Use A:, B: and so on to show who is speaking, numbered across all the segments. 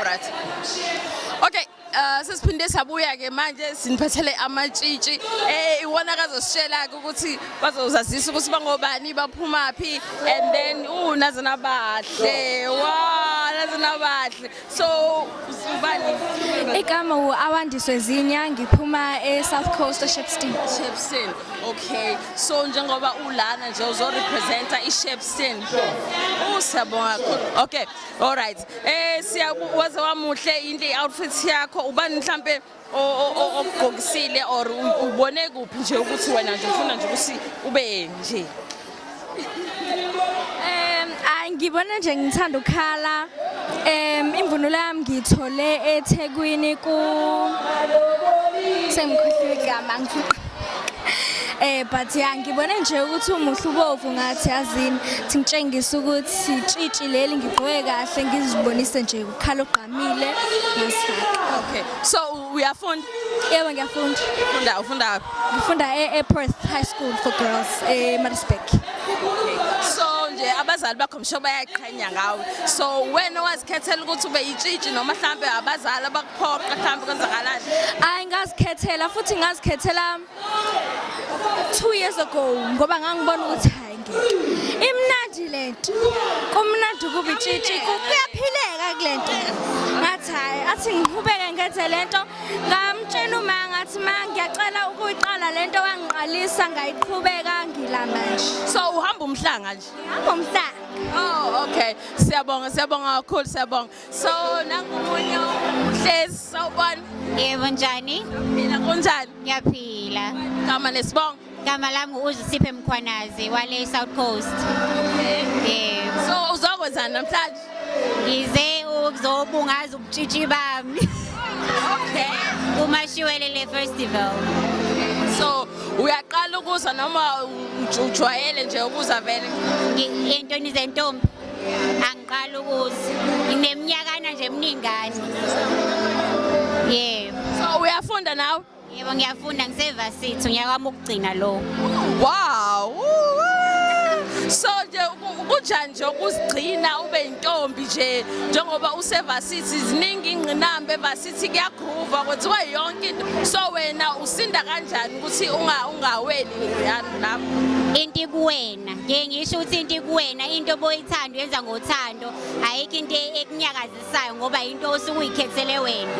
A: right. Okay, sesiphinde sabuya ke manje siniphathele amatshitshi iwona kazositshela ukuthi bazozazisa ukuthi bangobani baphuma phi and then nazana bahle nazana bahle so ubani
B: igama uAwandiswe Zinya ngiphuma eSouth Coast eShepstone.
A: Okay, so njengoba ulana nje uzorepresenta iShepstone. Siyabonga kakhulu. Okay, all right. Siyawazi wamuhle into outfit yakho ubani mhlambe ogqokisile or ubone kuphi nje ukuthi wena nje ufuna nje ukuthi ube nje.
B: Ngibona nje ngithanda ukhala imvunulo yami ngithole eThekwini ku semkhohliwe igama but ngibona nje ukuthi umuhle ubovu ngathi yazini ngitshengisa ukuthi itshitshi leli ngigqoke kahle ngizibonise nje ukhala ogqamile ngasifaka.
A: Okay, so uyafunda?
B: Yebo ngiyafunda.
A: Ufunda?
B: Ngifunda ePerth High School for Girls eMaritzburg.
A: Okay, so nje abazali bakho msho bayaqhenya ngawe, so wena wazikhethela ukuthi ube itshitshi noma mhlambe abazali abakuphoqa mhlambe kwenzakalani?
B: Ngazikhethela futhi ngazikhethela 2 years ago ngoba ngangibona ukuthi hayi imnandi lento kumnandi kuba itshitshi kuyaphileka kulento ngathi hayi athi ngihubeke ngenze lento ngamtshela uma ngathi ngiyacela ukuyiqala lento wangiqalisa ngayiqhubeka ngilamba nje.
A: So uhamba umhlanga nje?
B: Uhamba umhlanga.
A: Oh, okay, siyabonga kakhulu, siyabonga. So nangumunye uhlezi sawubona.
C: Yebo njani?
A: Mina kunjani?
C: Ngiyaphila.
A: Gama lesibongo?
C: Gama lami uZisiphe Mkhwanazi wale South Coast. Yebo.
A: So uzokwenzani namhlanje?
C: Ngize ukuzobungaza ubutshitshi bami.
A: Okay.
C: Umashiwelele festival.
A: So uyaqala ukuza noma ujwayele nje ukuza vele?
C: Entoni zentombi. Angiqala ukuza. Ngineminyakana nje eminingana. Yebo.
A: So uyafunda nawe?
C: Yebo ngiyafunda ngisevasithi unyaka wami ukugcina lo.
A: Wow. So nje kunjani nje ukuzigcina ube intombi nje njengoba usevasithi ziningi ingqinamba evasithi kuyagroove kwethiwa yonke into, so wena usinda kanjani ukuthi ungaweli yani lapho?
C: Into kuwena ngisho ukuthi into kuwena into boyithanda yenza ngothando ayikho into ekunyakazisayo ngoba into osuke uyikhethele wena.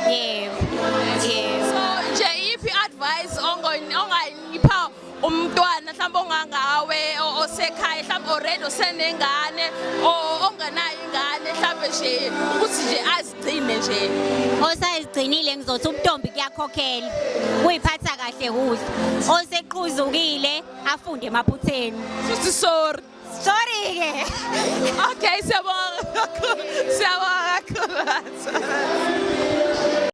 C: Yebo.
A: So nje iphi advice ongayipha umntwana mhlawumbe ongangawe osekhaya mhlawumbe already usenengane ongenayo ingane mhlawumbe nje ukuthi nje azigcine nje?
C: Osayigcinile ngizothi ubuntombi kuyakhokhela uyiphatha kahle kuhle, oseqhuzukile afunde emaphutheni.
A: Sorry
C: Sorry ke.
A: Okay, siyabonga.